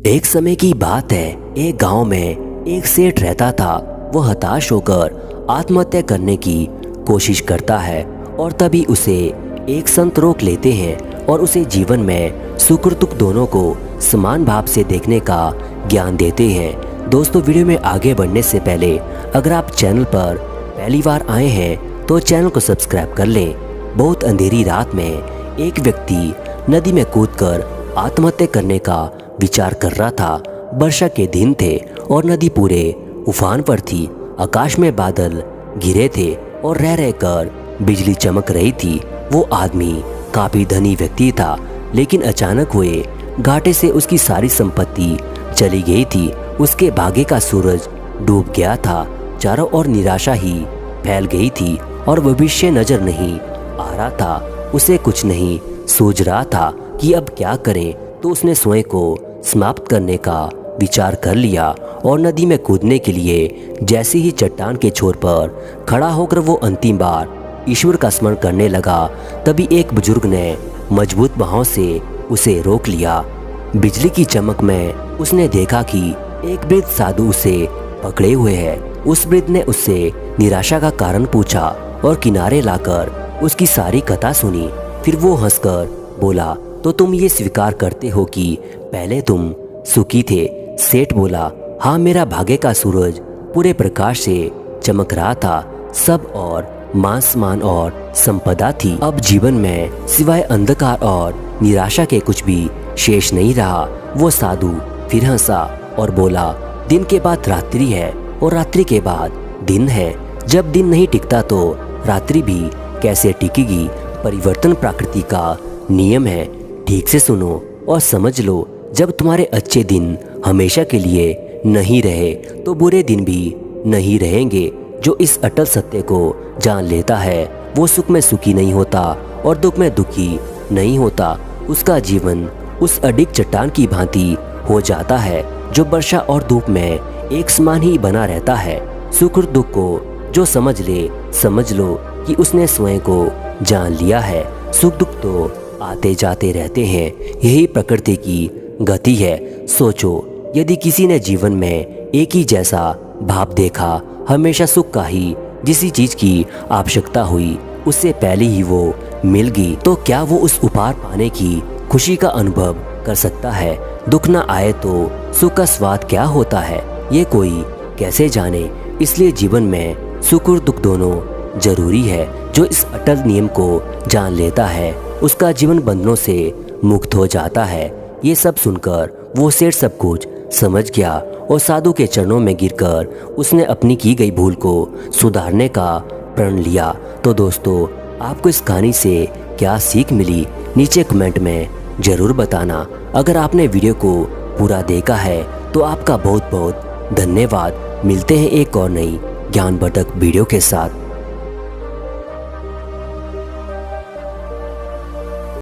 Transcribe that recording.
एक समय की बात है, एक गांव में एक सेठ रहता था। वो हताश होकर आत्महत्या करने की कोशिश करता है और तभी उसे एक संत रोक लेते हैं और उसे जीवन में सुख और दुख दोनों को समान भाव से देखने का ज्ञान देते हैं। दोस्तों, वीडियो में आगे बढ़ने से पहले अगर आप चैनल पर पहली बार आए हैं तो चैनल को सब्सक्राइब कर लें। बहुत अंधेरी रात में एक व्यक्ति नदी में कूदकर आत्महत्या करने का विचार कर रहा था। वर्षा के दिन थे और नदी पूरे उफान पर थी। आकाश में बादल घिरे थे और रह रहकर बिजली चमक रही थी। वो आदमी काफी धनी व्यक्ति था, लेकिन अचानक हुए घाटे से उसकी सारी संपत्ति चली गई थी। उसके भाग्य का सूरज डूब गया था। चारों ओर निराशा ही फैल गई थी और भविष्य नजर नहीं आ रहा था। उसे कुछ नहीं सूझ रहा था कि अब क्या करे। तो उसने स्वयं को समाप्त करने का विचार कर लिया और नदी में कूदने के लिए जैसे ही चट्टान के छोर पर खड़ा होकर वो अंतिम बार ईश्वर का स्मरण करने लगा, तभी एक बुजुर्ग ने मजबूत बाहों से उसे रोक लिया। बिजली की चमक में उसने देखा कि एक वृद्ध साधु उसे पकड़े हुए है। उस वृद्ध ने उससे निराशा का कारण पूछा और किनारे लाकर उसकी सारी कथा सुनी। फिर वो हंसकर बोला, तो तुम ये स्वीकार करते हो कि पहले तुम सुखी थे? सेठ बोला, हाँ, मेरा भाग्य का सूरज पूरे प्रकाश से चमक रहा था। सब और मान सम्मान और संपदा थी। अब जीवन में सिवाय अंधकार और निराशा के कुछ भी शेष नहीं रहा। वो साधु फिर हंसा और बोला, दिन के बाद रात्रि है और रात्रि के बाद दिन है। जब दिन नहीं टिकता तो रात्रि भी कैसे टिकेगी? परिवर्तन प्रकृति का नियम है। ठीक से सुनो और समझ लो, जब तुम्हारे अच्छे दिन हमेशा के लिए नहीं रहे तो बुरे दिन भी नहीं रहेंगे। जो इस अटल सत्य को जान लेता है वो सुख में सुखी नहीं होता और दुख में दुखी नहीं होता। उसका जीवन उस अडिग चट्टान की भांति हो जाता है जो वर्षा और धूप में एक समान ही बना रहता है। सुख और दुख को जो समझ लो कि उसने स्वयं को जान लिया है। सुख दुख तो आते जाते रहते हैं, यही प्रकृति की गति है। सोचो, यदि किसी ने जीवन में एक ही जैसा भाव देखा, हमेशा सुख का ही, जिस चीज की आवश्यकता हुई उससे पहले ही वो मिल गई, तो क्या वो उस उपहार पाने की खुशी का अनुभव कर सकता है? दुख न आए तो सुख का स्वाद क्या होता है, ये कोई कैसे जाने। इसलिए जीवन में सुख और दुख दोनों जरूरी है। जो इस अटल नियम को जान लेता है उसका जीवन बंधनों से मुक्त हो जाता है। ये सब सुनकर वो सेठ सब कुछ समझ गया और साधु के चरणों में गिरकर उसने अपनी की गई भूल को सुधारने का प्रण लिया। तो दोस्तों, आपको इस कहानी से क्या सीख मिली, नीचे कमेंट में जरूर बताना। अगर आपने वीडियो को पूरा देखा है तो आपका बहुत बहुत धन्यवाद। मिलते हैं एक और नई ज्ञानवर्धक वीडियो के साथ।